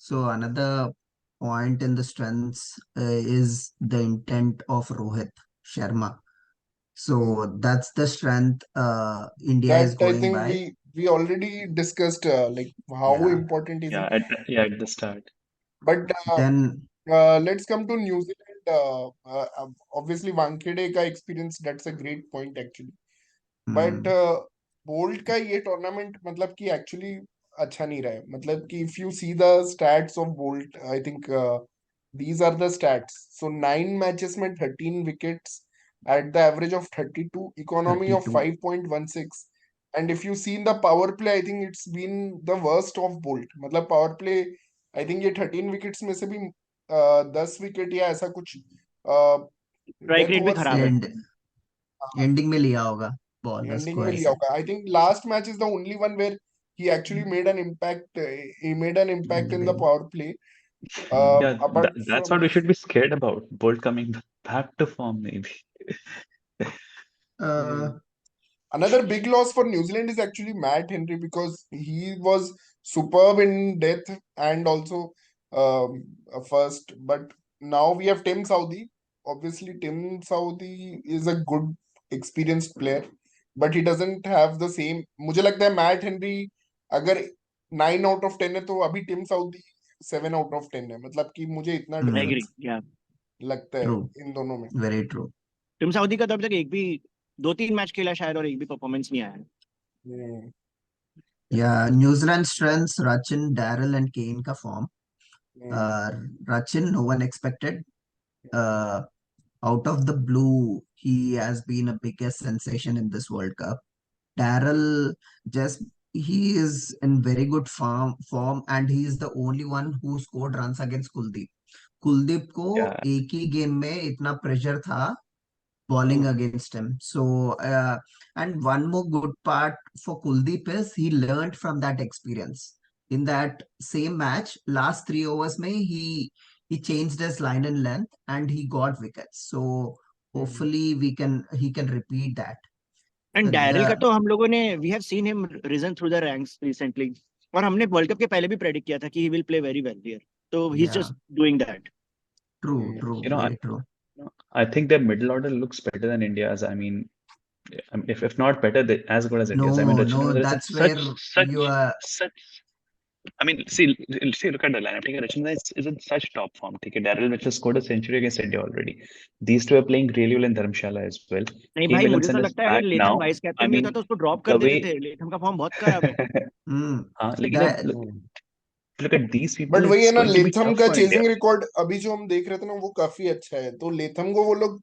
So another point in the strengths is the intent of Rohit Sharma. So that's the strength India is That I going think by. we already discussed like how Yeah. important is Yeah, it. at the start. But Then let's come to New Zealand. Obviously, Wankhede का experience, that's a great point actually. But hmm, bolt का ये tournament मतलब कि actually अच्छा नहीं रहा है. मतलब कि if you see the stats of bolt, I think these are the stats. So 9 matches में 13 wickets at the average of 32, economy of 32. 5.16. And if you see in the power play, I think it's been the worst of Bolt. मतलब power play, I think ये 13 wickets में से भी 10 wicket या ऐसा कुछ strike death rate भी overs खराब है. एंड एंडिंग में लिया होगा बॉलर्स एंडिंग को में लिया ऐसे. होगा. I think last match is the only one where he actually made an impact. He made an impact in the Big. power play. Yeah, Apart that's from what we should be scared about. Bolt coming back to form, maybe. Uh, another big loss for New Zealand is actually Matt Henry, because he was superb in death and also first. But now we have Tim Southee. Obviously, Tim Southee is a good experienced player, but he doesn't have the same. मुझे लगता है Matt Henry अगर 9 out of 10 है तो अभी Tim Southee 7 out of 10 है. मतलब कि मुझे इतना आई hmm, एग्री. डिफरेंस या लगता है true. इन दोनों में. Very true. टिम साउदी का तो अभी तक एक भी 2-3 मैच खेला शायद और एक भी परफॉर्मेंस नहीं आया है. हम्म, Yeah, New Zealand strengths Rachin, Darrell, and Kane का form. Hmm, Rachin, no one expected. Uh, Out of the blue, he has been a biggest sensation in this World Cup. Darrell, just he is in very good form, and he is the only one who scored runs against Kuldeep. Kuldeep को Yeah, एक ही game में इतना pressure था bowling hmm, against him. So, and one more good part for Kuldeep is he learned from that experience. In that same match, last 3 overs, he changed his line and length and he got wickets. So hmm. hopefully he can repeat that. And So Daryl का yeah, तो हम लोगों ने we have seen him risen through the ranks recently. और हमने world cup के पहले भी प्रेडिक्ट किया था कि he will play very well here. तो he is yeah, just doing that. true, you know, I, very true. I think their middle order looks better than India's. I mean, if not better, they as good as India's. I mean, No, Rachin no, Ravindra is in that's where you are. such. I mean, see, look at the lineup. Okay, Rachin is in such top form. Okay, Daryl Mitchell scored a century against India already. These two are playing really well in Dharamshala as well. नहीं Kane भाई, मुझे तो Williamson is लगता है अगर back Latham now. Vice I captain नहीं होता mean, तो उसको ड्रॉप कर the देते way. थे. लेथम का फॉर्म बहुत खराब है. Hmm, हाँ, लेकिन अब that look at these but people. वही है It's ना, going to be Latham tough का for India. चेजिंग रिकॉर्ड अभी जो हम देख रहे थे ना वो काफी अच्छा है. तो लेथम को वो लोग,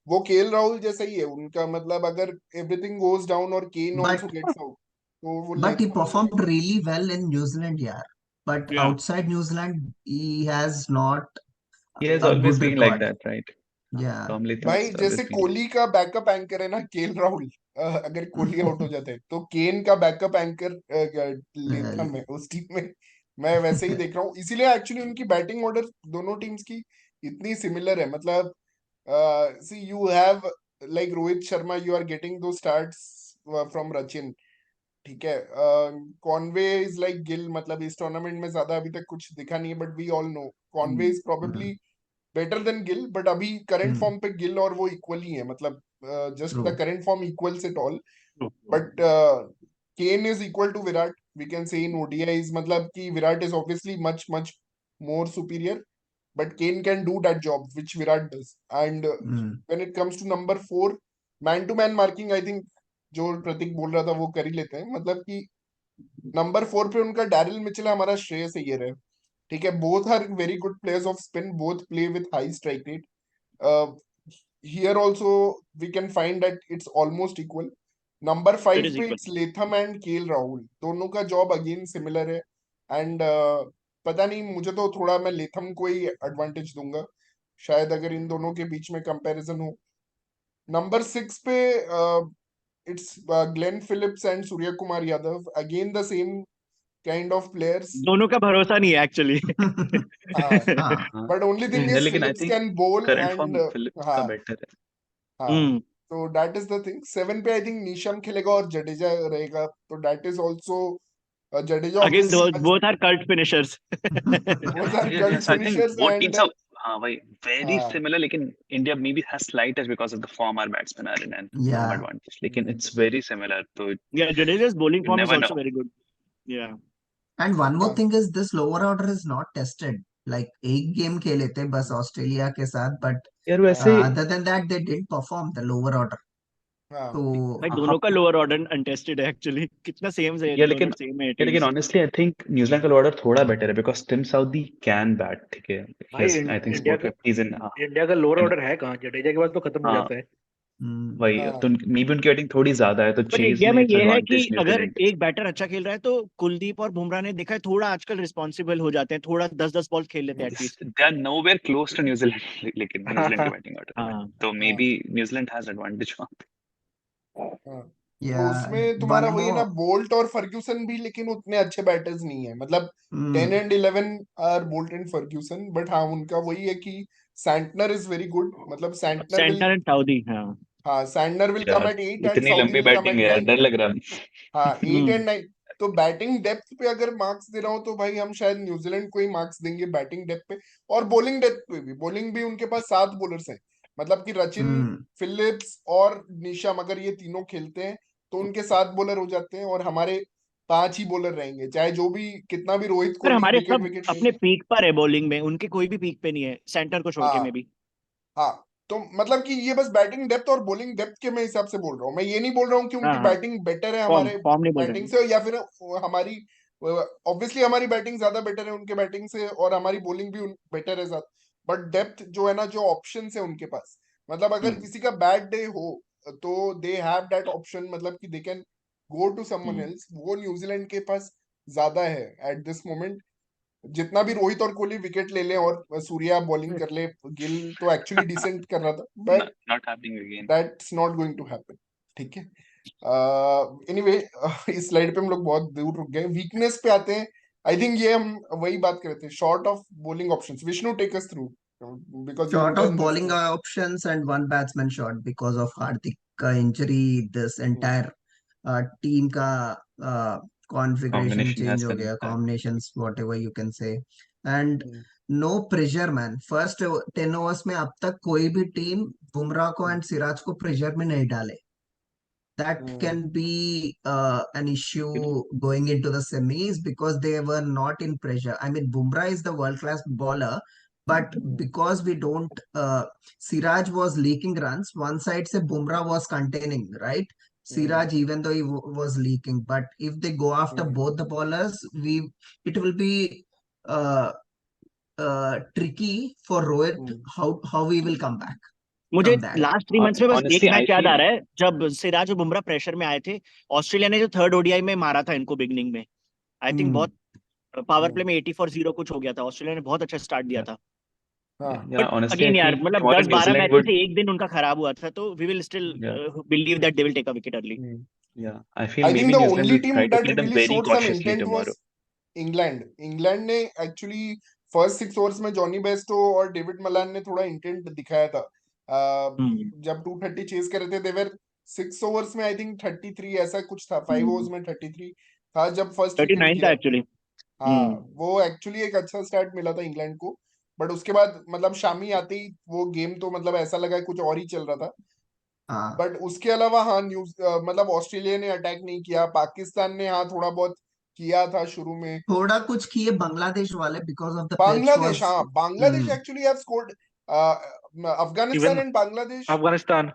वो केएल राहुल जैसा ही है उनका. मतलब अगर एवरीथिंग गोज डाउन और केन but आल्सो गेट्स आउट तो वो But he Latham performed really well in New Zealand, yeah. But या outside New Zealand, he has not He has a always good been like record. that, right? Yeah. Tom Latham भाई has जैसे always been like Kohli का backup anchor है ना KL Rahul. अगर Kohli out हो जाता है तो केन का बैकअप एंकर Well, लेथम है उस टीम में. मैं वैसे ही देख रहा हूँ. इसीलिए एक्चुअली उनकी बैटिंग ऑर्डर दोनों टीम्स की इतनी सिमिलर है. मतलब see you have like Rohit Sharma, you are getting those starts from Rachin. ठीक है. Conway is like Gill. मतलब इस टूर्नामेंट में ज्यादा अभी तक कुछ दिखा नहीं है, but we all know Conway is mm, probably better than Gill. But अभी करंट mm, फॉर्म पे गिल और वो इक्वल ही है. मतलब just the true. Current form equals it all. But Kane is equal to Virat, we can say in ODIs. मतलब कि Virat is obviously much much more superior, but Kane can do that job which Virat does. And Mm, when it comes to number 4, man to man marking, I think जो प्रतीक बोल रहा था वो कर ही लेते हैं. मतलब कि नंबर 4 पे उनका डैरिल मिचेल, हमारा श्रेयस अय्यर है. ठीक है. Both are very good players of spin, both play with high strike rate. Here also we can find that it's almost equal. Number it 5 is पे equal. It's Latham and KL Rahul. दोनों का job again similar है. And पता नहीं, मुझे तो थोड़ा, मैं लेथम को ही एडवांटेज दूंगा शायद अगर इन दोनों के बीच में कंपैरिजन हो. नंबर 6 पे it's Glenn Phillips and Surya Kumar Yadav. Again the same kind of players. दोनों का भरोसा नहीं है एक्चुअली. हाँ. हाँ, हाँ, बट ओनली थिंग इज लेकिन I फिलिप्स think कैन बोल current एंड form Phillips का हाँ. better है. हाँ. तो दैट इज द थिंग. 7 पे आई थिंक नीशम खेलेगा और जडेजा रहेगा. तो that is also Jadeja Again, obviously both are cult finishers. both are cult Yes, I think finishers both and teams are भाई very हाँ similar. लेकिन India maybe has slightest because of the form our batsmen are in and home Yeah. advantage. लेकिन it's very similar. So Yeah, Jadeja's bowling you form is never also know. very good. Yeah. And one more हाँ thing is this lower order is not tested. Like एक game खेले थे बस Australia के साथ, but यार वैसे other than that they didn't perform the lower order. हाँ तो भाई हाँ दोनों का लोअर ऑर्डर अनटेस्टेड है एक्चुअली. कितना सेम से यार दोनों लेकिन सेम है लेकिन teams. honestly I think New Zealand का ऑर्डर थोड़ा बेटर है because Tim Southee can bat. ठीक है, he भाई has I think India scored का 50s in इंडिया का लोअर in ऑर्डर है कहाँ? जडेजा के बाद तो खत्म हो हाँ जाता है. वही हाँ तो मे भी उनकी बैटिंग थोड़ी ज्यादा है तो पर चेज इंडिया में में इट्स ये है कि एडवांटेज अगर न्यूजीलैंड. एक बैटर अच्छा खेल रहा है तो कुलदीप और बुमराह ने देखा है थोड़ा आजकल रिस्पॉन्सिबल हो जाते हैं, थोड़ा 10-10 बॉल खेल लेते हैं at least. They are nowhere close to New Zealand लेकिन न्यूजीलैंड की बैटिंग ऑर्डर में हाँ. तो मे हाँ बी न्यूजीलैंड हैज एडवांटेज. हाँ तो yeah, उसमें तुम्हारा one वही है ना, more. बोल्ट और फर्ग्यूसन भी लेकिन उतने अच्छे बैटर्स नहीं है. मतलब 10 Hmm. And 11 are Boult and Ferguson, but हाँ उनका वही है कि सैंटनर इज वेरी गुड. मतलब Santner will centre and Southee. हाँ. हाँ सैंटनर विल कम यार एट 8 एंड इतनी साउदी लंबी विल कम बैटिंग एट है यार, 9. डर लग रहा है. हाँ 8 हम्म. एंड 9. तो बैटिंग डेप्थ पे अगर मार्क्स दे रहा हूँ तो भाई हम शायद न्यूजीलैंड को ही मार्क्स देंगे बैटिंग डेप्थ पे. और बॉलिंग डेप्थ पे भी, बॉलिंग भी उनके पास 7 बॉलर्स हैं. मतलब कि रचिन, Hmm. फिलिप्स और निशम अगर ये तीनों खेलते हैं तो उनके 7 बॉलर हो जाते हैं और हमारे 5 ही बॉलर रहेंगे. चाहे जो भी कितना भी रोहित पर कोहली हमारे विकेट सब विकेट ले अपने ले. पीक पर है बॉलिंग में, उनके कोई भी पीक पे नहीं है सेंटर को छोड़ के में हाँ भी. हाँ तो मतलब कि ये बस बैटिंग डेप्थ और बॉलिंग डेप्थ के मैं हिसाब से बोल रहा हूँ. मैं ये नहीं बोल रहा हूँ कि हाँ उनकी हाँ. बैटिंग बेटर है फॉर्म हमारे फॉर्म नहीं बोल रहे बैटिंग हैं. से, या फिर हमारी ऑब्वियसली हमारी बैटिंग ज्यादा बेटर है उनके बैटिंग से और हमारी बॉलिंग भी बेटर है ज्यादा. बट डेप्थ जो है ना, जो ऑप्शन है उनके पास, मतलब अगर किसी का बैड डे हो तो दे हैव दैट ऑप्शन. मतलब कि they can go to someone else. वो न्यूजीलैंड के पास ज्यादा है एट दिस मोमेंट. जितना भी रोहित और कोहली विकेट ले लें और सूर्या बॉलिंग कर ले, गिल तो एक्चुअली डिसेंट कर रहा था, but not happening again. That's not going to happen. ठीक है. एनीवे इस स्लाइड पे हम लोग बहुत दूर रुक गए. वीकनेस पे आते हैं. आई थिंक ये हम वही बात कर रहे थे, short of bowling options. Vishnu take us through because you Short of return this. bowling options and one batsman short because of Hardik का injury, this entire team का configuration Combination change has हो been गया, bad. combinations whatever you can say. And no pressure man. First 10 overs में अब तक कोई भी team Bumrah को and सिराज को pressure में नहीं डाले. That can be an issue going into the semis because they were not in pressure. I mean, Bumrah is the world-class bowler, but because we don't, Siraj was leaking runs. One side say Bumrah was containing, right? Siraj, even though he was leaking, but if they go after both the bowlers, it will be uh, tricky for Rohit how we will come back मुझे from that. Last 3 months में बस एक Honestly, I match याद आ feel रहा है जब सिराज और Bumrah pressure में आए थे. ऑस्ट्रेलिया ने जो थर्ड ओडीआई में मारा था इनको बिगनिंग में, आई थिंक बहुत पावर प्ले में 80-0 कुछ हो गया था. ऑस्ट्रेलिया ने बहुत अच्छा स्टार्ट दिया था. yeah, but honestly I again यार feel मतलब tomorrow 10-12 New match Zealand would से एक दिन उनका खराब हुआ था तो we will still yeah believe that they will take a wicket early. yeah I feel I think maybe the New Zealand only will team try to that play them really very showed some cautiously intent was tomorrow. England. England ने actually first 6 overs में Jonny Bairstow और David Malan ने थोड़ा intent दिखाया था. जब 230 chase कर रहे थे, देवर 6 ओवर्स में आई थिंक 33 ऐसा कुछ था. 5 ओवर्स में 33 था जब फर्स्ट विकेट 39 था गिरा. एक्चुअली. हाँ वो एक्चुअली एक अच्छा स्टार्ट मिला था इंग्लैंड को. बट उसके बाद मतलब शामी आते ही वो गेम तो मतलब ऐसा लगा कुछ और ही चल रहा था. बट उसके अलावा हाँ मतलब ऑस्ट्रेलिया ने अटैक नहीं किया. पाकिस्तान ने हाँ थोड़ा बहुत किया था शुरू में. थोड़ा कुछ किए बांग्लादेश वाले because of the pitch Bangladesh, was हाँ Bangladesh actually have scored. Afghanistan even and Bangladesh, Afghanistan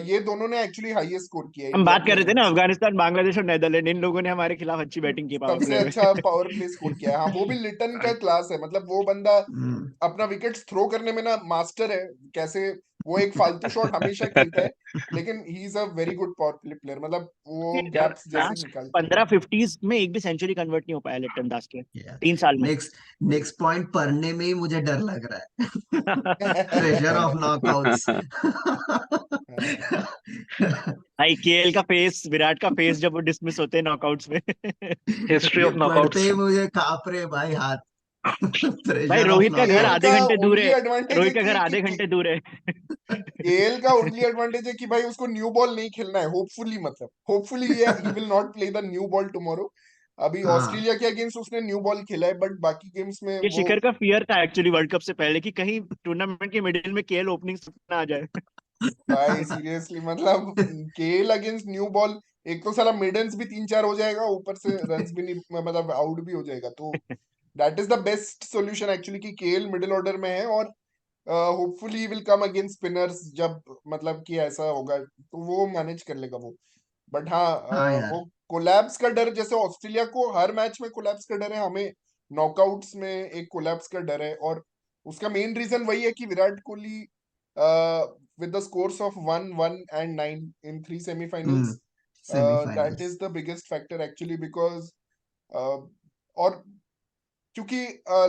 ये दोनों ने एक्चुअली हाईएस्ट स्कोर किया हम इंडिया बात के कर रहे थे ना अगेंस्ट. अफगानिस्तान, बांग्लादेश और नेदरलैंड, इन लोगों ने हमारे खिलाफ अच्छी बैटिंग की पावर सबसे प्ले में. अच्छा पावर प्ले स्कोर किया है. हाँ वो भी लिटन का क्लास है. मतलब वो बंदा अपना विकेट्स थ्रो करने में ना मास्टर है. कैसे वो एक फालतू शॉट हमेशा खेलता है, लेकिन he is a very good power play player. मतलब वो यार गैप्स जैसे लास्ट निकालता है. 15-50 में एक भी सेंचुरी कन्वर्ट नहीं हो पाया लिटन दास के 3 साल में. नेक्स्ट पॉइंट पढ़ने में ही मुझे डर लग रहा है. Pressure of knockouts. भाई केएल का फेस, विराट का फेस जब वो डिसमिस होते हैं नॉकआउट्स में. हिस्ट्री ये ऑफ पढ़ते नॉकआउट्स. ही मुझे कांप रहे भाई हाथ. भाई प्रेशर ऑफ रोहित का घर केएल नॉकआउट. आधे का घंटे दूर ओनली है. एडवांटेज है रोहित का घर आधे घंटे दूर है. केएल का ओनली एडवांटेज है कि भाई उसको न्यू बॉल नहीं खेलना है. होपफुली मतलब hopefully he will not play the new ball tomorrow. अभी हाँ ऑस्ट्रेलिया के अगेंस्ट उसने न्यू बॉल खेला है, बट बाकी गेम्स में ये वो शिखर का फियर था एक्चुअली वर्ल्ड कप से पहले कि कहीं टूर्नामेंट के मिडिल में केएल ओपनिंग ना आ जाए। भाई सीरियसली मतलब केएल अगेंस्ट न्यू बॉल, एक तो साला मिडन्स भी 3-4 हो जाएगा, ऊपर से रन्स भी नहीं, मतलब आउट भी हो जाएगा, तो that is the best solution actually कि केएल मिडिल ऑर्डर में है, और hopefully he will come against spinners, जब मतलब कि ऐसा होगा तो वो मैनेज कर लेगा वो। बट हाँ, हाँ यार, वो कोलैप्स का डर, जैसे ऑस्ट्रेलिया को हर मैच में कोलैप्स का डर है, हमें नॉकआउट्स में एक कोलैप्स का डर है, और उसका मेन रीजन वही है कि Virat Kohli with the scores of 1, 1 and 9 in 3 semifinals, that semifinals. is the biggest factor actually, because और क्योंकि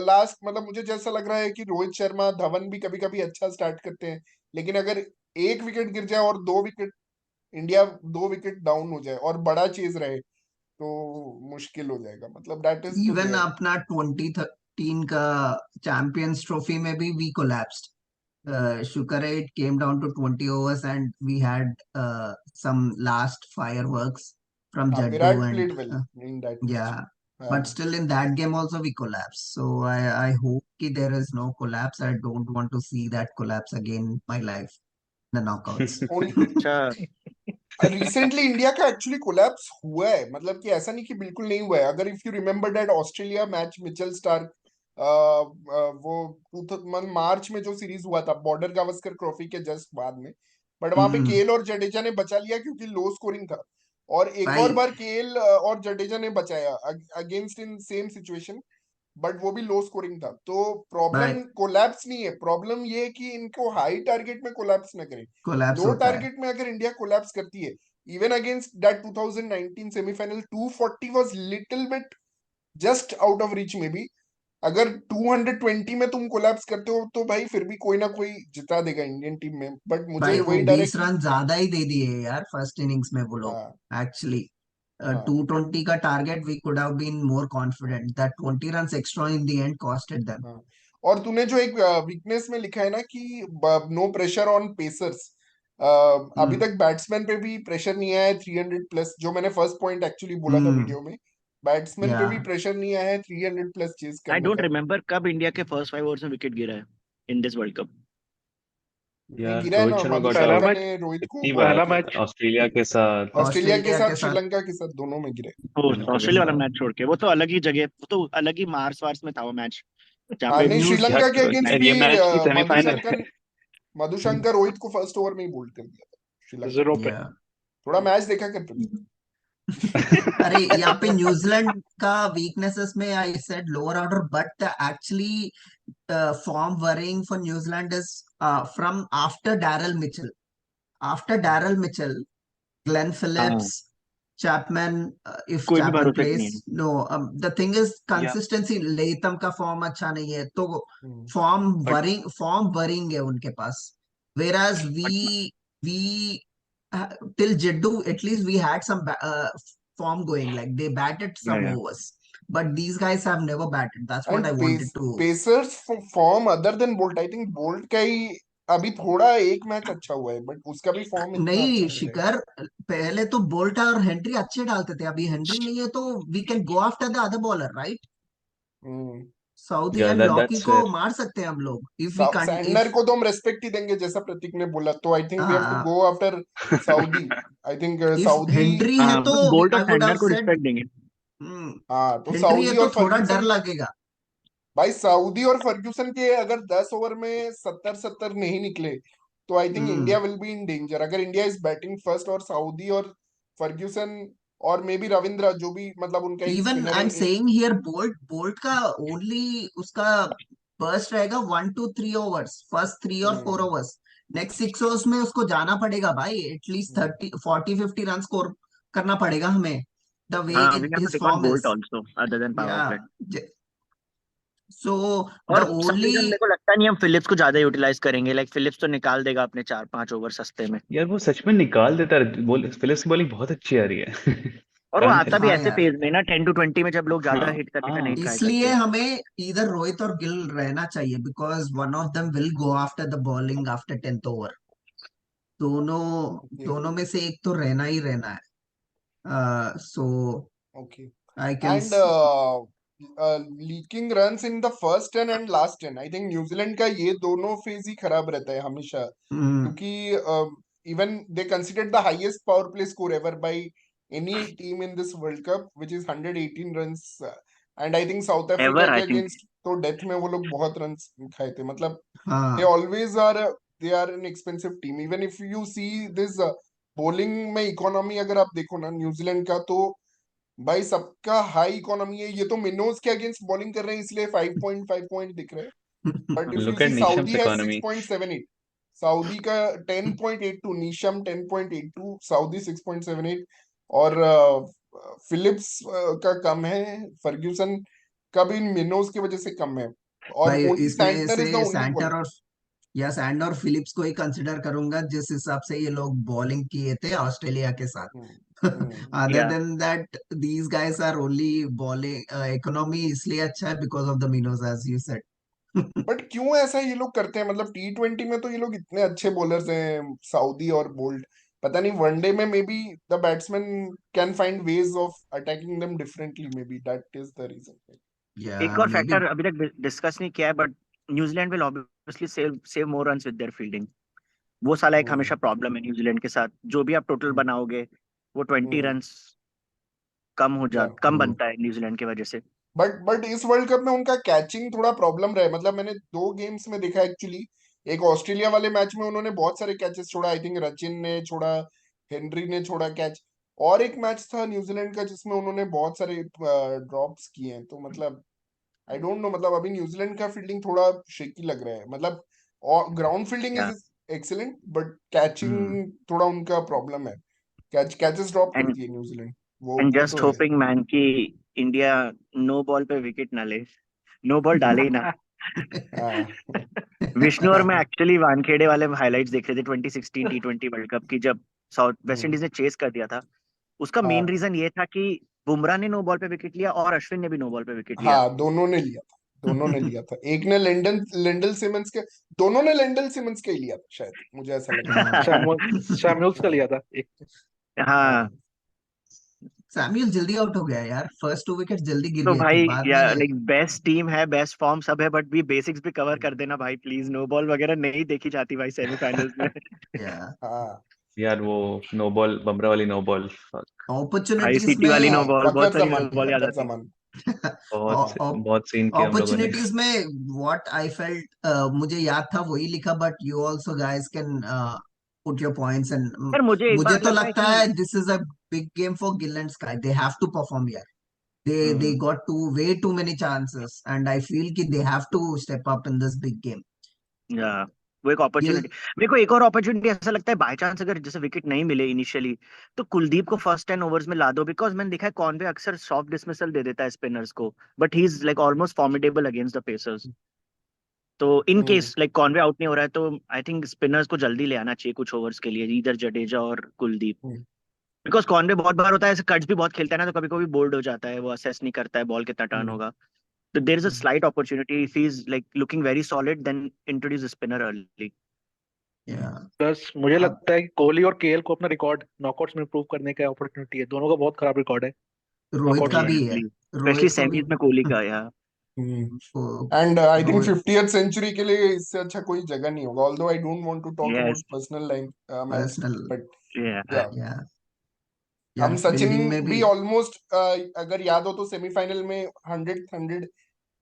लास्ट मतलब मुझे जैसा लग रहा है कि रोहित शर्मा धवन भी कभी कभी अच्छा स्टार्ट करते हैं, लेकिन अगर एक विकेट गिर जाए और 2 विकेट, इंडिया 2 विकेट डाउन हो जाए और बड़ा चेज रहे, तो मुश्किल हो जाएगा, मतलब दैट इज तो इवन देयर। अपना 2013 का चैंपियंस ट्रॉफी में भी we collapsed. Shukar, it came down to 20 overs and we had some last fireworks from हाँ, Jaddu Virat and played well in that match. yeah. हाँ, But still in that game also we collapsed. So I hope कि there is no collapse. I don't want to see that collapse again in my life. The knockouts. अच्छा, recently India का actually collapse हुआ है, मतलब कि ऐसा नहीं कि बिल्कुल नहीं हुआ है। अगर if you remember that Australia match, Mitchell Starc, वो मार्च में जो सीरीज हुआ था बॉर्डर गावस्कर ट्रॉफी के जस्ट बाद में, बट वहां पे Hmm. केएल और जडेजा ने बचा लिया क्योंकि लो स्कोरिंग था, और एक और भाई बार केएल और जडेजा ने बचाया against in same situation, but वो भी लो स्कोरिंग था। तो भाई प्रॉब्लम कोलैप्स नहीं है, प्रॉब्लम ये है कि इनको हाई टारगेट में कोलैप्स ना करें। collapse लो होता है. टारगेट में अगर इंडिया कोलैप्स करती है, even against that 2019 semifinal, 240 was little bit just out of reach में भी, अगर 220 में तुम कोलैप्स करते हो तो भाई फिर भी कोई ना कोई जिता देगा इंडियन टीम में, बट मुझे भाई वो वही डर है 20 कि रन ज्यादा ही दे दिए यार फर्स्ट इनिंग्स में वो लोग. हाँ, एक्चुअली हाँ, 220 का target we could have been more confident. That 20 run extra in the end costed them. हाँ। और तूने जो एक वीकनेस में लिखा है ना कि नो प्रेशर ऑन पेसर्स, अभी हम्म. तक बैट्समैन पे भी प्रेशर नहीं आया है 300 प्लस, जो मैंने फर्स्ट पॉइंट एक्चुअली बोला था हम्म. वीडियो में, बैट्समैन पे या भी प्रेशर नहीं आया है 300 प्लस चेज आई करने डोंट का। रिमेम्बर कब इंडिया के फर्स्ट 5 ओवर्स में विकेट गिरा है इन दिस वर्ल्ड कप। ये यार गिरा है रोहित ना, शर्मा गॉट पहला आउट मधुशंका मैच ने रोहित को कितनी बॉलिंग बार पहला किया था, मैच ऑस्ट्रेलिया के साथ, ऑस्ट्रेलिया के ऑस्ट्रेलिया साथ के साथ. श्रीलंका के साथ दोनों में गिरे। वो श्रीलंका के ऑस्ट्रेलिया वाला साथ। मैच छोड़ के वो तो अलग ही जगह, वो तो अलग ही मार्स वार्स में था वो मैच, जहाँ हाँ पे नहीं, न्यूज. श्रीलंका के अगेंस्ट यार भी ये मैच की सेमीफाइनल है। मधुशंकर मधुशंकर रोहित को फर्स्ट ओवर में ही बोल्ड कर दिया था श्रीलंका ने। 0 पे। या थोड़ा मैच देखा कर प्रतीक। अरे यहाँ पे न्यूजीलैंड का वीकनेसेस में I said lower order, but actually form worrying for New Zealand is from after Daryl Mitchell. After Daryl Mitchell, Glenn Phillips, हाँ Chapman, if कोई भी Chapman भरोसे का plays, नहीं है। no. The thing is या consistency. Latham का फॉर्म अच्छा नहीं है तो हम्म, बट फॉर्म वरिंग है उनके पास. Whereas but we till Jiddu at least we had some form going, like they batted some या overs, but these guys have never batted. That's what and I wanted to. Pacers form other than bolt, I think bolt का ही अभी थोड़ा एक match अच्छा हुआ है, but उसका भी फॉर्म इतना अच्छा नहीं नहीं रहेगा। शिखर, पहले तो बोल्ट और हेनरी अच्छे डालते थे. अभी हेनरी नहीं है तो we can go after the other bowler, right? Hmm, Southee या एंड लॉकी दैट्स को वेयर मार सकते हैं हम लोग if we can. Santner if को तो हम रेस्पेक्ट ही देंगे जैसा प्रतीक ने बोला, तो I think we have to go after Southee. I think if Southee. Henry है हाँ, तो बोल्ट और आई वुड हैव सैंडनर को सेड. रिस्पेक्ट देंगे। हाँ, तो हेनरी है सऊदी तो और थोड़ा डर फर्ग्यूसन, लगेगा. भाई सऊदी और फर्ग्यूसन के अगर 10 ओवर में 70-70 नहीं निकले, तो I think hmm. India will be in danger. अगर इंडिया इज बैटिंग फर्स्ट और सऊदी और फर्ग्यूसन और मे बी रविंद्र, जो भी मतलब उनका एक इवन स्पिनर आई है एम सेइंग हियर, बोल्ट का ओनली उसका बर्स्ट रहेगा 1 to 3 overs, first 3 or 4 overs. Next 6 overs में उसको जाना पड़ेगा भाई. एटलीस्ट हम्म, 30 40 50 रन स्कोर करना पड़ेगा हमें. द वे हाँ, we have to his take on form Boult is. Also other than power yeah play. So the और some ओनली. reason मेरे को लगता नहीं हम फिलिप्स को ज्यादा यूटिलाइज करेंगे, लाइक फिलिप्स तो निकाल देगा अपने 4-5 ओवर सस्ते में। यार वो सच में निकाल देता है, बोल फिलिप्स की बॉलिंग बहुत अच्छी आ रही है। और वो रन आता भी हाँ ऐसे यार, पेस में ना 10 to 20 में, जब लोग हाँ ज्यादा हिट करने का नहीं हाँ ट्राई इसलिए करते। हमें इधर रोहित और गिल रहना चाहिए because one of them will go after the bowling after 10th over. दोनों ओके, दोनों में से एक तो रहना ही रहना है. So okay. I can and leaking runs in the first 10 and last 10. I think New Zealand का ये दोनों फेज ही खराब रहता है हमेशा, क्योंकि even they considered the highest power play score ever by any team in this World Cup, which is 118 runs. And I think South Africa Ever, के I think. against तो डेथ में वो लोग बहुत रन खाए थे. मतलब they हाँ always are they are an expensive team. Even if you see this bowling में इकोनॉमी अगर आप देखो ना न्यूजीलैंड का, तो भाई सबका हाई इकोनॉमी है. ये तो मिनोज के अगेंस्ट बॉलिंग कर रहे हैं इसलिए 5.5 पॉइंट दिख रहे हैं. But if you Look at see Nisham's Southee has economy. 6.78, Southee का 10.82, नीशम 10.82, सऊदी 6.78, और फिलिप्स का कम है, फर्ग्यूसन का भी मिनोज की वजह से कम है, और भाई ओनली इसमें सैंटनर इज द से ओनली सैंटर वन. और या सैंड और फिलिप्स को ही कंसिडर करूंगा जिस हिसाब से ये लोग बॉलिंग किए थे ऑस्ट्रेलिया के साथ. Other Yeah. Then that these guys are only bowling economy इसलिए अच्छा है because of the minnows as you said. But क्यों ऐसा ये लोग करते हैं? मतलब T20 में तो ये लोग इतने अच्छे बॉलर्स हैं, सऊदी और बोल्ट. पता नहीं वनडे में maybe the batsman can find ways of attacking them differently, maybe that is the reason. या एक और मे बी फैक्टर अभी तक डिस्कस नहीं किया है, but New Zealand will obviously save more runs with their fielding. वो साला एक हमेशा प्रॉब्लम है न्यूजीलैंड के साथ. जो भी आप टोटल बनाओगे वो 20 रन्स कम बनता है न्यूजीलैंड की वजह से. बट इस वर्ल्ड कप में उनका कैचिंग थोड़ा प्रॉब्लम रहा है. मतलब मैंने 2 गेम्स में देखा एक्चुअली. एक ऑस्ट्रेलिया वाले मैच में उन्होंने बहुत सारे कैचेस छोड़ा. आई थिंक रचिन ने छोड़ा, हेनरी ने छोड़ा कैच. और एक मैच था न्यूजीलैंड का जिसमें उन्होंने बहुत सारे ड्रॉप्स किए हैं. तो मतलब आई डोंट नो, मतलब अभी न्यूजीलैंड का फील्डिंग थोड़ा शेकी लग रहा है. मतलब ground fielding Yeah. Is excellent, but catching थोड़ा उनका प्रॉब्लम है. कैचेस ड्रॉप एंड करती है न्यूजीलैंड, वो एंड वो जस्ट तो है. होपिंग मैन कि इंडिया नो बॉल पे विकेट ना ले. नो बॉल डाले ही ना. हाँ. विष्णु और मैं एक्चुअली वानखेड़े वाले हाइलाइट्स देख रहे थे 2016 T20 वर्ल्ड कप की, जब साउथ वेस्ट इंडीज ने चेस कर दिया था. उसका मेन हाँ रीजन ये था कि बुमराह ने नो बॉल पे विकेट लिया और अश्विन ने भी नो बॉल पे विकेट लिया. हाँ, दोनों ने लिया था. दोनों ने लिया था. एक ने लेंडल सिमंस के, दोनों ने लेंडल सिमंस के ही लिया था शायद, मुझे ऐसा लगा. सैमुअल्स का लिया था एक. हाँ. सैमुअल जल्दी आउट हो गया यार. फर्स्ट 2 विकेट जल्दी गिर तो गए थे भाई बाद या में. लाइक बेस्ट टीम है, बेस्ट फॉर्म सब है, बट भी बेसिक्स भी कवर कर देना भाई प्लीज. नो बॉल वगैरह नहीं देखी जाती भाई सेमीफाइनल्स में. या हाँ, यार वो नो बॉल, बमरा वाली नो बॉल, हाई अपॉर्चुनिटीज सीटी वाली में नो बॉल, बहुत फकर सारी नो जमान, बॉल याद फकर आती. जमान. बहुत सीन किया हम लोगों ने. अपॉर्चुनिटीज में व्हाट आई फेल्ट मुझे याद था वही लिखा. But you also guys can put your points and पर मुझे एक मुझे बात तो लगता है लगता कि है this is a big game for Gill and SKY. They have to perform यार. they got way too many chances and I feel कि they have to step up in this big game. या वो एक अपॉर्चुनिटी. मेरे को एक और opportunity ऐसा लगता है, बाय चांस अगर जैसे विकेट नहीं मिले इनिशियली तो कुलदीप को फर्स्ट 10 ओवर्स में ला दो. बिकॉज मैंने देखा है कॉनवे अक्सर सॉफ्ट डिसमिसल दे देता है स्पिनर्स को, but he is like almost formidable against the pacers. तो in case like Conway out नहीं हो रहा है तो आई थिंक स्पिनर्स को जल्दी ले आना चाहिए कुछ ओवर्स के लिए, इधर जडेजा और कुलदीप. बिकॉज कॉनवे बहुत बार होता है ऐसे, कट्स भी बहुत खेलता है ना, तो कभी कभी बोल्ड हो जाता है, वो असेस नहीं करता है बॉल कितना टर्न होगा. तो there is a slight opportunity. If he is like looking very solid then introduce spinner early. Yeah. Plus मुझे अब लगता है कि कोहली और केएल को अपना रिकॉर्ड नॉकआउट्स में इंप्रूव करने का अपॉर्चुनिटी है. दोनों का बहुत खराब रिकॉर्ड है रोहित नॉकआउट्स का में. भी है. स्पेशली रोहित को भी सेमीज में कोहली का. Yeah and I think Rohit 50th century के लिए इससे अच्छा कोई जगह नहीं होगा. Although I don't want to talk yes. About personal line match, personal but yeah yeah या हम यार सचिन फील्डिंग में भी. भी ऑलमोस्ट, अगर याद हो तो सेमीफाइनल में 100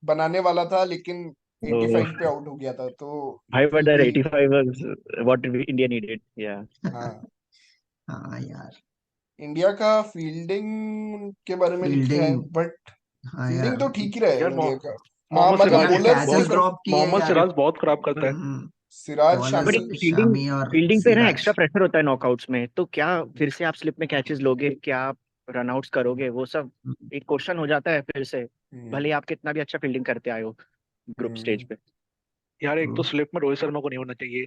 बनाने वाला था, लेकिन 85 पे आउट हो गया था. तो भाई बट फिर दैट भी 85 वाज व्हाट इंडिया नीडेड. या हाँ, हाँ यार इंडिया का फील्डिंग के बारे में लिखा है, फील्डिंग. बट हाँ फील्डिंग यार तो ठीक ही रहा है यार इंडिया का. हाँ, मोहम्मद मतलब यार सिराज बोलर्स के कैचेस बहुत, ड्रॉप किए मोहम्मद यार. सिराज बहुत खराब करता है. Siraj but Shami. Bowlers fielding Shami और फील्डिंग पे ना एक्स्ट्रा सिराज. प्रेशर होता है नॉकआउट्स में, तो क्या फिर से आप स्लिप में कैचेस लोगे, क्या आप रनआउट्स करोगे, वो सब एक क्वेश्चन हो जाता है फिर से. भले ही आप कितना भी अच्छा फील्डिंग करते आए हो ग्रुप स्टेज पे. यार एक तो स्लिप में रोहित शर्मा को नहीं होना चाहिए,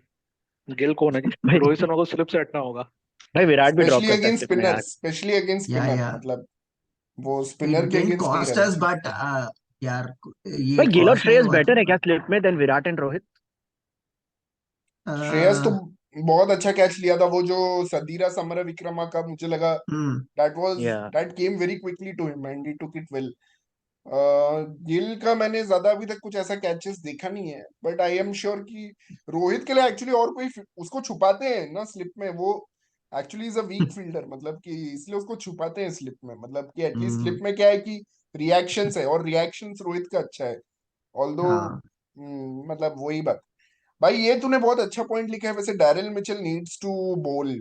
गिल को होना चाहिए. भाई रोहित शर्मा को स्लिप से हटना होगा. भाई विराट भी ड्रॉप स्पेशली करता है अगेंस्ट स्लिप में स्पिनर, यार. स्पेशली अगेंस्ट या स्पिनर, या मतलब वो इट स्पिनर के डिडंट अगेंस्ट नहीं कॉस्ट रहना अस चाहिए. बट यार ये भाई गिल और कॉस्ट नहीं श्रेयस हुआ बेटर है क्या था. स्लिप में देन विराट एंड रोहित? श्रेयस तो बहुत अच्छा कैच लिया था वो, जो सदीरा समर विक्रमा का, मुझे लगा हम्म Yeah. that came very quickly to him and he took it well. Gill का मैंने ज्यादा अभी तक कुछ ऐसा कैचेस देखा नहीं है, बट आई एम श्योर कि रोहित के लिए एक्चुअली और कोई उसको छुपाते हैं ना स्लिप में, वो actually is a weak fielder, मतलब कि इसलिए उसको छुपाते हैं स्लिप में, मतलब कि एटलीस्ट स्लिप हम्म में क्या है कि रिएक्शंस है, और रिएक्शंस रोहित का अच्छा है, ऑल्दो हाँ मतलब वही बात। भाई ये तूने बहुत अच्छा पॉइंट लिखा है वैसे, डैरिल मिचेल नीड्स टू बोल,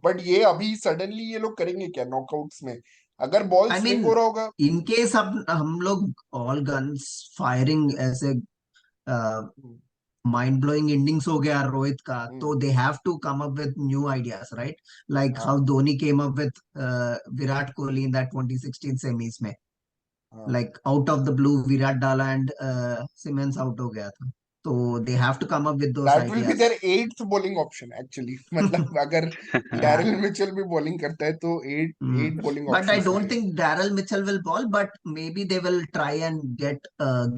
बट ये अभी सडनली ये लोग करेंगे क्या नॉकआउट्स में, अगर बॉल आई स्विंग मीन हो रहा होगा। इन केस अब हम लोग ऑल गन्स फायरिंग ऐसे हम्म, माइंड ब्लोइंग इंडिंग्स हो गया रोहित का, तो hmm, they have to come up with new ideas, right? Like हाँ how Dhoni came up with Virat Kohli in that 2016 semis में, हाँ, like out of the blue Virat डाला एंड सिमंस आउट हो गया था, तो they have to come up with those that will be ideas. There eighth bowling option actually मतलब अगर या डैरिल मिचेल भी बॉलिंग करता है तो eight bowling but I options don't रहेंगे। Think Daryl Mitchell will ball, but maybe they will try and get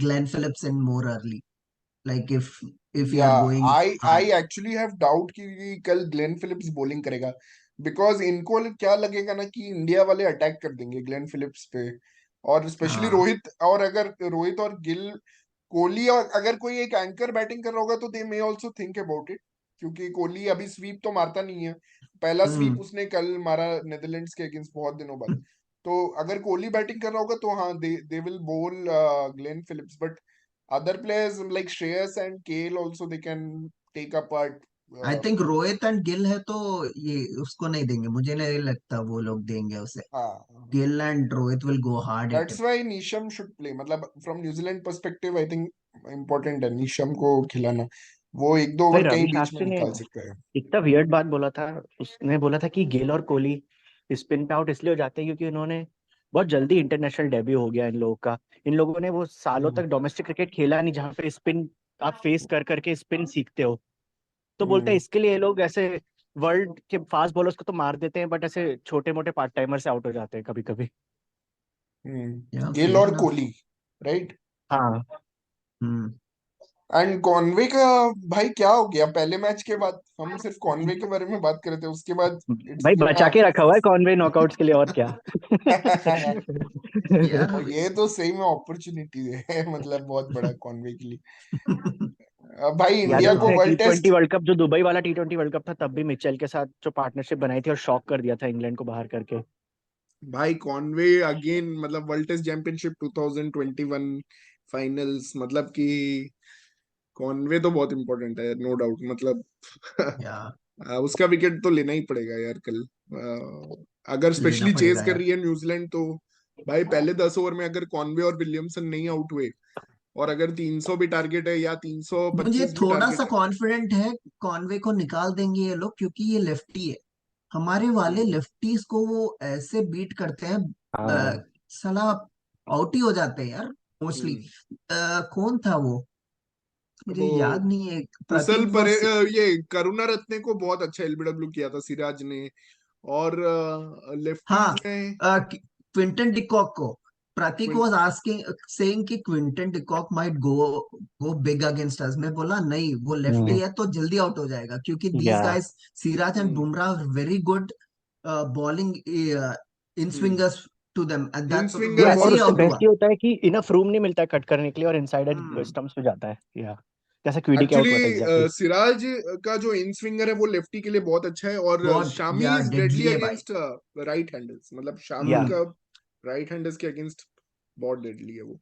Glenn Phillips in more early, like if you या are going I hard. I actually have doubt कि कल Glenn Phillips bowling करेगा, because इनको क्या लगेगा ना कि India वाले अटैक कर देंगे ग्लेन फिलिप्स पे, और स्पेशली हाँ रोहित, और अगर रोहित और गिल, कोहली, और अगर कोई एक एंकर बैटिंग कर रहा होगा तो they may also think about it, क्योंकि कोहली अभी स्वीप तो मारता नहीं है, पहला स्वीप हम्म उसने कल मारा नेदरलैंड्स के अगेंस्ट बहुत दिनों बाद, तो अगर कोहली बैटिंग कर रहा होगा तो हाँ दे विल बोल Glenn Phillips, but other players like Shreyas and KL also they can take a part. I think Rohit and Gill है तो ये उसको नहीं देंगे, मुझे नहीं लगता वो लोग देंगे उसे। हाँ, Gill and Rohit will go hard at that's it. why Nisham should play, मतलब from New Zealand perspective I think important है निशम को खिलाना, वो एक दो भाई ओवर कहीं रवि बीच में शास्त्री ने निकाल सकता है। इतना वियर्ड बात बोला था। उसने बोला था कि गिल और कोहली स्पिन पे आउट इसलिए हो जाते हैं क्योंकि उन्होंने बहुत जल्दी इंटरनेशनल डेब्यू हो गया इन लोगों का। इन लोगों ने वो सालों तक डोमेस्टिक क्रिकेट खेला नहीं जहाँ पे स्पिन आप फेस कर करके स्पिन सीखते हो। तो बोलते हैं हम्म, इसके लिए ये लोग ऐसे वर्ल्ड के फास्ट बॉलर्स को तो मार देते हैं बट ऐसे छोटे मोटे पार्ट टाइमर से आउट हो जाते हैं कभी कभी। गिल फेयर और इनफ। कोहली, राइट। हाँ हम्म एंड कॉनवे का भाई क्या हो गया, पहले मैच के बाद हम सिर्फ कॉनवे के बारे में बात कर रहे थे, उसके बाद इट्स भाई बीन बचा के रखा हुआ है कॉनवे नॉकआउट्स के लिए और क्या। यार ये तो सही में अपॉर्चुनिटी है मतलब बहुत बड़ा कॉनवे के लिए। भाई याद है इंडिया को उसने T world twenty test, world cup जो दुबई वाला T20 वर्ल्ड कप था तब भी मिचेल के साथ जो पार्टनरशिप बनाई थी और शॉक कर दिया था इंग्लैंड को बाहर करके। भाई कॉनवे अगेन मतलब वर्ल्ड टेस्ट चैंपियनशिप 2021 फाइनल्स, मतलब कि कॉनवे तो बहुत इंपॉर्टेंट है नो डाउट, मतलब या उसका विकेट तो लेना ही पड़ेगा यार कल, अगर लेना स्पेशली चेज पड़ेगा कर यार। रही है न्यूजीलैंड तो। भाई पहले 10 ओवर में अगर कॉनवे और विलियमसन नहीं आउट हुए, और अगर 300 भी टारगेट है या मुझे 325 भी थोड़ा सा टारगेट है। कॉन्फिडेंट है कॉनवे को निकाल देंगे ये लोग, क्योंकि ये लेफ्टी है। हमारे वाले हम्म, लेफ्टीज को वो ऐसे बीट करते हैं, हाँ साला आउट ही हो जाते हैं यार मोस्टली। हम्म, कौन था वो, मुझे वो याद नहीं है। कुशल प्रतीक वो परे ये करुणा रत्ने को बहुत अच्छा एलबीडब्ल्यू किया था सिराज ने, और हाँ लेफ्टीज में क्विंटन डिकॉक को। प्रतीक क्विन- वाज आस्किंग सेइंग कि Quinton de Kock might go big against us. मैं बोला नहीं, वो लेफ्टी हम्म है तो जल्दी आउट हो जाएगा, क्योंकि these yeah guys Siraj and hmm, Bumrah very good bowling in hmm, swingers to them, and in that swinger yeah वैसे और बहुत ही उससे अच्छा आउट है। हुआ। बेस्ट ये होता है कि इनफ रूम नहीं मिलता है कट करने के लिए और इनसाइड हम्म स्टंप्स पे जाता है या जैसे क्विडी के आउट हुआ था एक्चुअली एग्जैक्टली। सिराज का जो इन स्विंगर है वो लेफ्टी के लिए बहुत अच्छा है, और बहुत शामी या इज डेडली डेडली है भाई। अगेंस्ट राइट हैंडर्स, मतलब शामी या हम्म का राइट हैंडर्स के अगेंस्ट बहुत डेडली है वो।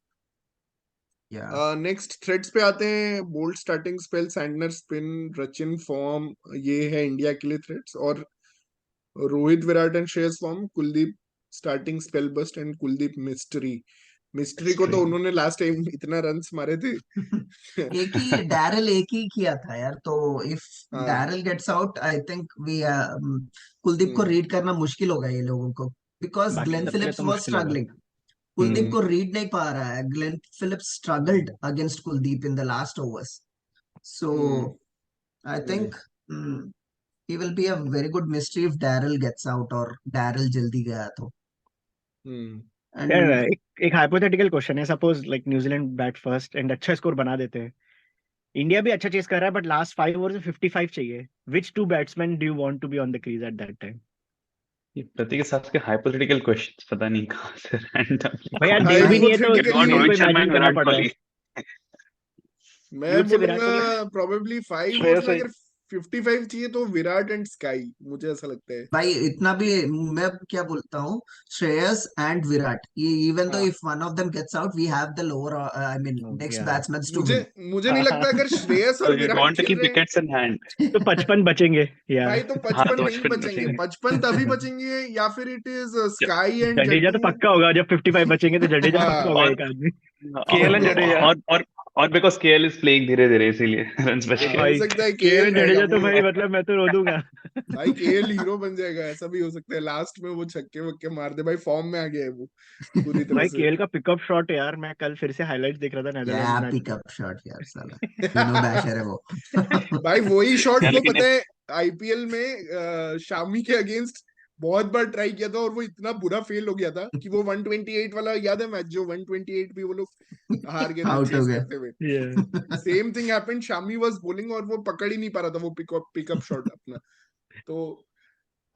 या नेक्स्ट थ्रेड्स पे आते हैं, Boult starting spell, Santner spin, Rachin form, ये है इंडिया के लिए थ्रेड्स, और Rohit Virat and Shreyas form, Kuldeep starting spell bust, and Kuldeep mystery. Mystery को तो स्ट्री उन्होंने लास्ट टाइम इतना रन्स मारे थे। एक ही डैरल एक ही किया था यार, तो इफ हाँ, Daryl gets out I think we Kuldeep को हम्म, रीड करना मुश्किल होगा ये लोगों को, बिकॉज बाकी ग्लेन सबके लिए फिलिप्स तो वाज मुश्किल होगा। स्ट्रगलिंग। कुलदीप हम्म हम्म, को रीड नहीं पा रहा है, Glenn Phillips struggled against Kuldeep in the last overs, so hmm, I think he will be a very good mystery if Daryl gets out और Daryl जल्दी गया तो। हम्म, यार एंड एक हाइपोथेटिकल क्वेश्चन है। Suppose like New Zealand bat first and अच्छा score बना देते हैं इंडिया भी अच्छा चेस कर रहा है बट लास्ट 5 ओवर से 55 चाहिए. Which two batsmen do you want to be on the crease at that time? ये प्रतीक के साथ के हाइपोथेटिकल क्वेश्चंस पता नहीं कहाँ से रैंडमली भाई यार भाई देव भी नहीं है तो hypothetically मेरे को रोहित शर्मा इमेजिन एंड करना विराट पड़ रहा है. कोहली। मैं यूथ से विराट बोलूंगा प्रोबेबली 5 श्रेयस ओवर्स में अय्यर। अगर 55 चाहिए तो विराट एंड स्काई, मुझे ऐसा लगता है। भाई इतना भी मैं क्या बोलता हूँ, श्रेयस एंड विराट, ये इवन दो हाँ if one of them gets out we have the lower I mean next Yeah. Batsman to मुझे विन। मुझे नहीं लगता अगर श्रेयस So और you विराट want to खेल keep रहे हैं wickets in hand? तो 55 बचेंगे या भाई तो हाँ 55 तो नहीं 55 बचेंगे, बचेंगे। 55 तभी बचेंगे या फिर it is sky and Jadeja तो जड्डू। पक्का होगा. जब 55 बचेंगे तो जडेजा हाँ। पक्का होगा और एक आदमी. KL and Jadeja. और बिकॉज केएल इज प्लेइंग धीरे धीरे इसीलिए रन्स बच हो गए। भाई सकता है केएल केएल रहेगा जडेजा तो वो। भाई मतलब मैं तो रो दूंगा. भाई केएल हीरो बन जाएगा, ऐसा भी हो सकता है लास्ट में वो छक्के वक्के मार दे। भाई फॉर्म में आ गया है वो पूरी तरह भाई से। केएल का पिकअप शॉट यार, मैं कल फिर से हाइलाइट्स देख रहा था या नेदरलैंड्स मैच. पिकअप शॉट यार साला, तीनों बैशर है वो। भाई वही शॉट यार वो लेकिन पता है आईपीएल में शामी के अगेंस्ट बहुत बार ट्राई किया था और वो इतना बुरा फेल हो गया था कि वो 128 वाला याद है मैच, जो 128 भी वो लोग हार गए थे आउट हो चेस गए। करते हुए। Yeah. Same thing happened, Shami was bowling और वो पकड़ ही नहीं पा रहा था वो पिकअप शॉट अपना। तो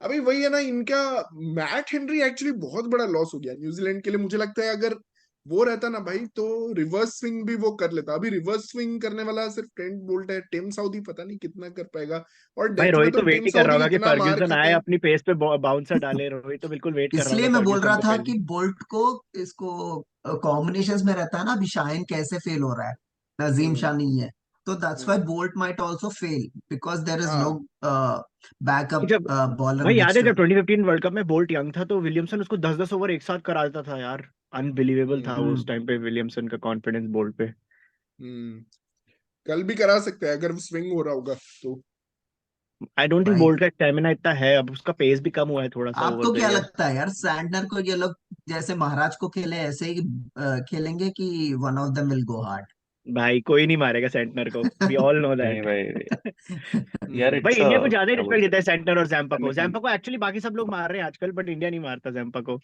अभी वही है ना, इनका मैट हेनरी एक्चुअली बहुत बड़ा लॉस हो गया न्यूजीलैंड के लिए। मुझे लगता है अगर वो रहता ना भाई तो रिवर्स स्विंग भी वो कर लेता। अभी रिवर्स स्विंग करने वाला सिर्फ ट्रेंट बोल्ट है। टिम साउदी पता नहीं कितना कर पाएगा, और भाई डेथ में रोहित तो तो वेट टिम ही कर रहा साउदी होगा कि इतना मार फर्ग्यूसन खाता आए है। अपनी पेस पे बाउंसर डाले. रोहित तो बिल्कुल वेट कर रहा इसलिए होगा मैं बोल फर्ग्यूसन रहा को था पहले. कि बोल्ट को इसको कॉम्बिनेशंस में रहता है ना, अभी शाइन कैसे फेल हो रहा है, नजीम शाह नहीं है, तो that's why Boult might also fail because there is no हाँ बैकअप जब बॉलर भाई याद है नेक्स्ट टू जब 2015 वर्ल्ड कप में बोल्ट यंग था तो विलियमसन उसको 10-10 ओवर एक साथ करा देता था यार. अनबिलीवेबल था वो हिम। उस टाइम पे विलियमसन का कॉन्फिडेंस बोल्ट पे. हम्म, कल भी करा सकते हैं अगर स्विंग हो रहा होगा तो। आई डोंट थिंक भाई बोल्ट का स्टेमिना इतना है. अब उसका पेस भी कम हुआ है थोड़ा सा ओवर आपको द क्या ईयर. लगता है यार, सैंटनर को ये लोग जैसे महाराज को खेले ऐसे ही खेलेंगे कि one of them will go hard? भाई कोई नहीं मारेगा सेंटनर को. वी ऑल नो नहीं दैट. भाई यार भाई इट्स इंडिया को ज्यादा ही क्या रिस्पेक्ट बोलते देता है सेंटनर और जैम्पा को. हैं जैम्पा को एक्चुअली बाकी सब लोग मार रहे हैं आजकल बट इंडिया नहीं मारता जैम्पा को.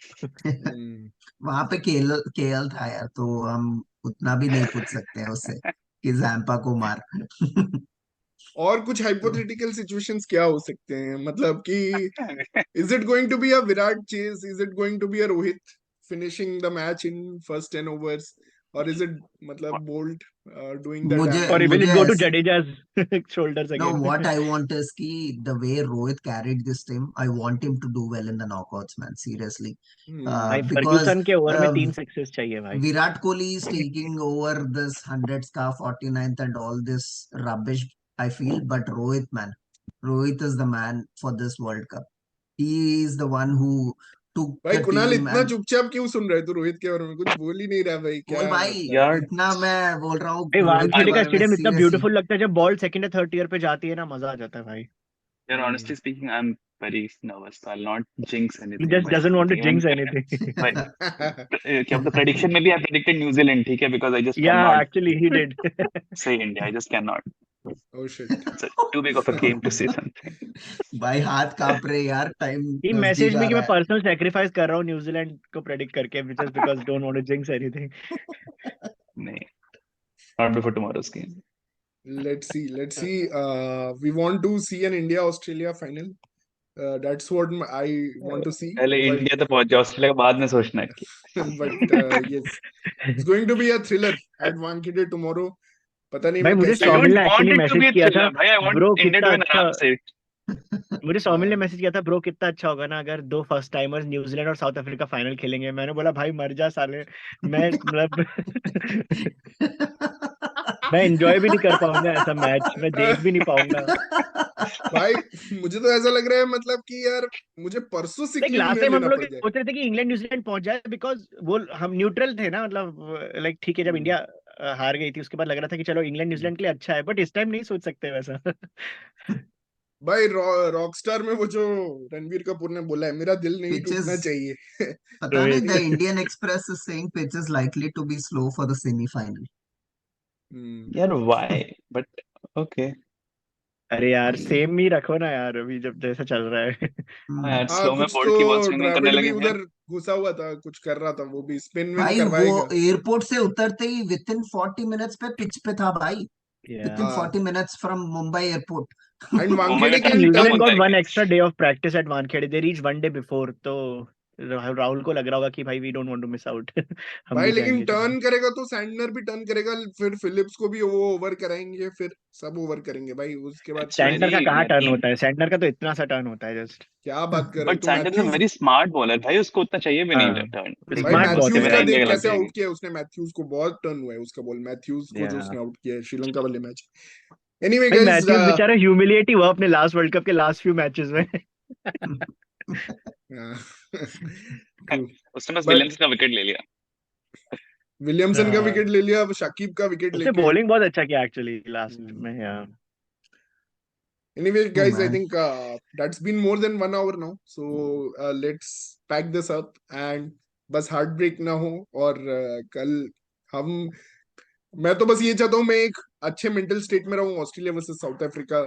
वहां पे केएल था यार, तो हम उतना भी नहीं पूछ सकते हैं उससे कि जैम्पा को मार। और कुछ हाइपोथेटिकल सिचुएशंस क्या हो सकते हैं, मतलब कि is it going to be a Virat chase, is it going to be a Rohit finishing the match in first 10 overs, और इज इट मतलब बोल्ट डूइंग द मुझे और विल डैमेज? इट मुझे गो टू ऐसे Jadeja's shoulders No, again. what I want is कि the way Rohit carried this team, I want him to do well in the knockouts, man. Seriously, भाई because Fergusson के over में 3 uh, success चाहिए भाई. Virat Kohli is taking over this 100s ka 49th and all this rubbish, I feel. But Rohit, man, Rohit is the man for this World Cup. He is the one who took भाई the Kunal team इतना and चुपचाप क्यों सुन रहे तू रोहित के बारे में? कुछ बोल ही नहीं रहा भाई, क्या बोल भाई, मतलब? यार इतना मैं बोल रहा हूँ भाई रोहित के वानखेड़े का बारे में स्टेडियम इतना सीरियसली। ब्यूटीफुल लगता है जब बॉल सेकंड या थर्ड टियर पे जाती है ना, मजा आ जाता है भाई. यार honestly speaking I'm very nervous so I'll not jinx He anything just by doesn't want to saying jinx anything anything. भाई क्या मतलब prediction में भी I predicted New Zealand ठीक है because I just Yeah, cannot actually he did. say India I just cannot Oh shit. it's too big of a game to say something भाई हाथ कांप रहे यार, टाइम He नजदीक messaged आ me कि रहा मैं पर्सनल सैक्रिफाइस कर रहा हूँ न्यूजीलैंड को प्रेडिक्ट करके just because don't want to jinx anything. नहीं not before tomorrow's game Let's see. We want to see an India-Australia final. That's what I want to see. पहले But इंडिया तो पहुंच जाओ ऑस्ट्रेलिया के बाद में सोचना है कि but yes, it's going to be a thriller at Wankhede tomorrow. पता नहीं भाई मैं मुझे कैसे। I सौमिल don't ने want actually it to be message a किया था. thriller भाई I want ब्रो India कितना to win अच्छा. आराम से मुझे सौमिल ने मैसेज किया था, ब्रो कितना अच्छा होगा ना अगर 2 फर्स्ट टाइमर्स न्यूजीलैंड और साउथ अफ्रीका फाइनल खेलेंगे. मैंने बोला भाई मर जा साले. मैं मतलब मैं एंजॉय भी नहीं कर पाऊंगा ऐसा मैच, मैं देख भी नहीं पाऊंगा. भाई मुझे तो ऐसा लग रहा है मतलब कि यार मुझे परसों सिक लाइक लीव लास्ट टाइम हम लेना लोग पड़ जाए। सोच रहे थे कि इंग्लैंड न्यूजीलैंड पहुंच जाए बिकॉज वो हम न्यूट्रल थे ना, मतलब लाइक ठीक है जब इंडिया हार गई थी उसके बाद लग रहा था कि चलो इंग्लैंड न्यूजीलैंड के लिए अच्छा है, बट इस टाइम नहीं सोच सकते वैसा. भाई रॉकस्टार में वो जो रणवीर कपूर ने बोला है, मेरा दिल नहीं Pitches, टूटना चाहिए। पता नहीं, Rohit the Indian Express is saying pitch is likely to be slow for the semi-final. यार why but okay अरे यार सेम ही रखो ना यार अभी जब जैसा चल रहा है. हाँ यार हाँ स्लो में कुछ बोल्ट की बॉल तो स्विंग करने ड्राविड भी लगेंगे उधर घुसा हुआ था, कुछ कर रहा था, वो भी स्पिन विन भाई वो करवाएगा। एयरपोर्ट से उतरते ही विद इन 40 मिनट्स पे पिच पे था भाई. It took Yeah. 40 minutes from Mumbai airport. And Mumbai Wankhede का can New turn. Zealand Zealand got होता है one क्या? extra day of practice at Wankhede. They reached one day before. तो राहुल को लग रहा होगा कि भाई we don't want to miss out. हम भाई भी लेकिन जाएंगे टर्न करेगा तो सैंडनर भी टर्न करेगा, फिर फिलिप्स को भी वो ओवर कराएंगे, फिर सब ओवर करेंगे भाई, उसके बाद सैंडनर का Very कहाँ टर्न very होता है? सैंडनर का तो इतना सा टर्न होता है जस्ट। क्या बात कर रहे हो but तू? Sanders is a Matthews, very smart bowler भाई, उसको उतना चाहिए भी नहीं हाँ टर्न, भाई स्मार्ट बहुत उसके है मैथ्यूज में का भाई। देख रहेंगे लग कैसे जाएंगे। आउट किया है उसने, मैथ्यूज को बहुत टर्न हुआ है उसका बॉल, मैथ्यूज को जो उसने आउट किया है श्रीलंका वाले मैच। एनीवे भाई गाइस, मैथ्यूज बेचारा ह्यूमिलिएट ही हुआ अपने लास्ट वर्ल्ड कप के लास्ट फ्यू मैचेस में। उसने बस बट विलियम्स का विकेट ले लिया। विलियमसन का हाँ। विकेट ले लिया, अब शाकिब का विकेट उसने लेके। बॉलिंग बहुत अच्छा किया एक्चुअली लास्ट में। यार Anyway, Oh guys, I man. think that's been more than 1 hour now. So let's pack this up and बस हार्ट ब्रेक ना हो। और कल हम, मैं तो बस ये चाहता हूँ मैं एक अच्छे मेंटल स्टेट में रहूँ ऑस्ट्रेलिया वर्सेस साउथ अफ्रीका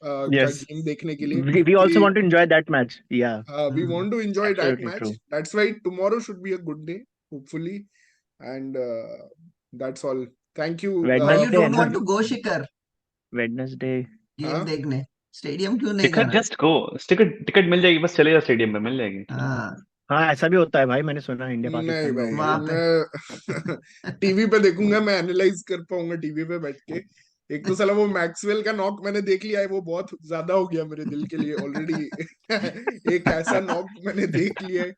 का यस गेम देखने के लिए, we also want to enjoy that match. Yeah, we want to enjoy that absolutely match. true. That's why tomorrow should be a good day, hopefully. And that's all. Thank you. Why you Wednesday है don't ना? want to go, Shikhar? Wednesday game हाँ देखने stadium क्यों नहीं शिखर जाना? Just go, ticket मिल जाएगी, बस चले जाओ स्टेडियम में, मिल जाएगी। हाँ हाँ ऐसा भी होता है भाई, मैंने सुना इंडिया नहीं पाकिस्तान में भाई, वहां पे मैं टीवी पे देखूंगा, मैं एनालाइज कर पाऊंगा टीवी पे बैठ के। एक तो साला वो मैक्सवेल का नॉक मैंने देख लिया है, वो बहुत ज्यादा हो गया मेरे दिल के लिए ऑलरेडी। एक ऐसा नॉक मैंने देख लिया है,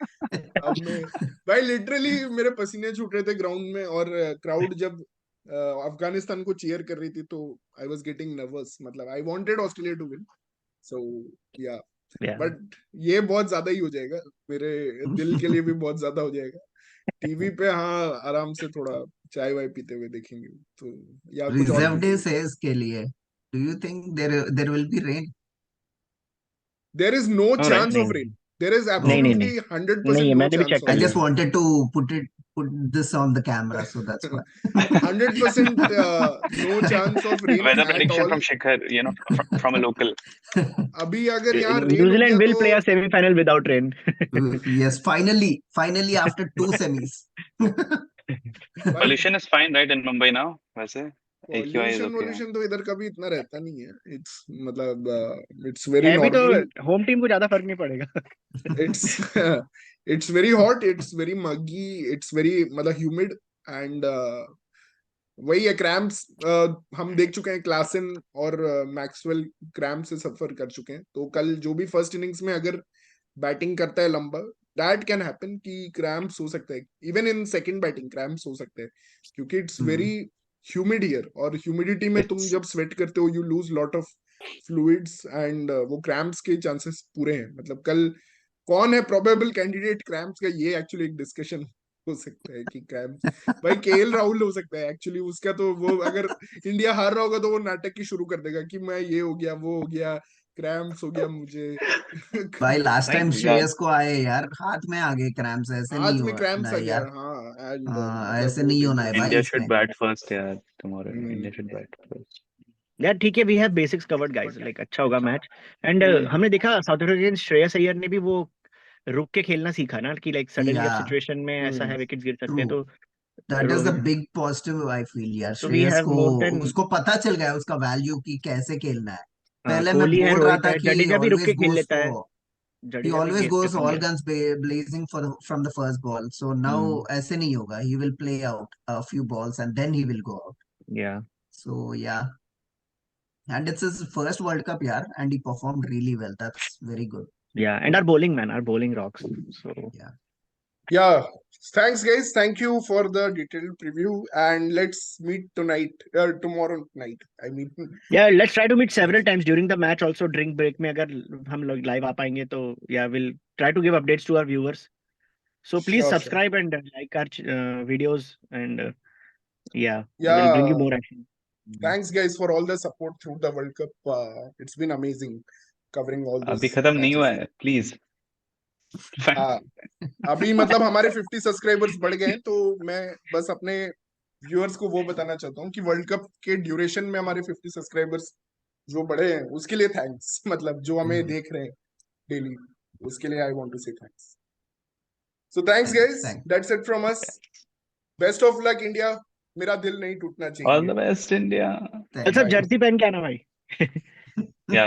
अब मैं भाई लिटरली मेरे पसीने छूट रहे थे ग्राउंड में, और क्राउड जब अफगानिस्तान को चीयर कर रही थी तो आई वाज गेटिंग नर्वस, मतलब I wanted Australia to win. So या Yeah. बट ये बहुत ज्यादा ही हो जाएगा, मेरे दिल के लिए भी बहुत ज्यादा हो जाएगा। टीवी पे हाँ आराम से थोड़ा चाय वाय पीते हुए देखेंगे, तो या कुछ और रिजर्व डे देखेंगे। सेज के लिए do you think there will be rain? There is no no chance right, of rain, there is नहीं नहीं एब्सोल्युटली नहीं 100% नहीं है, नो मैंने भी चांस चेक ऑफ कर I लिया। just wanted to put this on the camera, so that's why. 100% no chance of rain weather at prediction all। from Shikhar, you know, from a local। अभी अगर यहाँ rain हो New Zealand गया will तो play a semi-final without rain. Yes, finally after 2 semis. भाई Pollution is fine right in Mumbai now, वैसे AQI is okay। Pollution तो इधर कभी इतना रहता नहीं है, इट्स मतलब इट्स वेरी है भी तो नॉर्मल, होम टीम को ज्यादा फर्क नहीं पड़ेगा। it's it's very hot, it's very muggy, it's very मतलब humid, and वही है क्रैम्प्स। हम देख चुके हैं क्लासन और मैक्सवेल क्रैम्प से सफर कर चुके हैं, तो कल जो भी फर्स्ट इनिंग्स में अगर बैटिंग करता है लंबा, दैट कैन हैपन कि क्रैम्प्स हो सकता है, even in second batting cramps हो सकते हैं, क्योंकि इट्स वेरी ह्यूमिड हियर, और ह्यूमिडिटी में तुम जब स्वेट करते हो you lose lot of fluids, and वो क्रैम्प्स के चांसेस पूरे हैं। मतलब कल कौन है प्रोबेबल कैंडिडेट क्रैम्प्स का, ये एक्चुअली एक डिस्कशन हो सकता है कि क्रैम्प्स भाई केएल राहुल हो सकता है एक्चुअली, उसका तो वो अगर इंडिया हार रहा होगा तो वो नाटक की शुरू कर देगा कि मैं ये हो गया वो हो गया, क्रैम्प्स हो गया मुझे। भाई लास्ट टाइम भाई श्रेयस को आए यार, हाथ में आ गए क्रैम्प्स, ऐसे हाथ नहीं में क्रैम्प्स होना आ है गया, यार। हाँ, एंड हाँ, मतलब ऐसे वो नहीं होना है डेंजरस। भाई India इसमें। should bat first यार tomorrow, India should bat first। यार ठीक है, we have basics covered guys, like अच्छा होगा मैच। एंड हमने देखा South Africa against Shreyas Iyer ने भी वो रुक के खेलना सीखा ना, कि लाइक सडनली अब Yeah, सिचुएशन में ऐसा है विकेट्स गिर सकते हैं, true. तो That is the big positive I feel यार। So we श्रेयस have को more than उसको पता चल गया उसका वैल्यू कि कैसे खेलना है। पहले मैं कोहली है, बोल रहा रोहित था है, कि जडेजा भी रुक always के खेल goes लेता है, for he जडेजा भी always गेंद पे goes कम all है। guns blazing from the first ball. So now ऐसे नहीं होगा, he will play out a few balls and then he will go out. Yeah. So yeah, and it's his first World Cup यार, and he performed really well. That's very good. Yeah, and our bowling, man, our bowling rocks. So Yeah, thanks guys, thank you for the detailed preview, and let's meet tonight, tomorrow night, I mean। yeah, let's try to meet several times during the match also, drink break में अगर हम लोग live आ पाएंगे तो yeah, we'll try to give updates to our viewers. So please Sure, subscribe and like our videos, and yeah, Yeah. we'll bring you more action. Thanks guys for all the support through the World Cup, it's been amazing covering all those अभी खत्म नहीं matches. हुआ है, please. हाँ, अभी मतलब हमारे 50 subscribers बढ़ गए हैं, तो मैं बस अपने व्यूअर्स को वो बताना चाहता हूँ कि वर्ल्ड कप के ड्यूरेशन में हमारे 50 सब्सक्राइबर्स जो बढ़े हैं उसके लिए थैंक्स, मतलब जो हमें देख रहे हैं डेली, उसके लिए आई वांट टू से thanks. So thanks guys, Thanks. that's it from us. Best of luck India, मेरा दिल नहीं टूटना ऑल चाहिए। The best India. चल सब Bye. जर्सी पहन के आना भाई।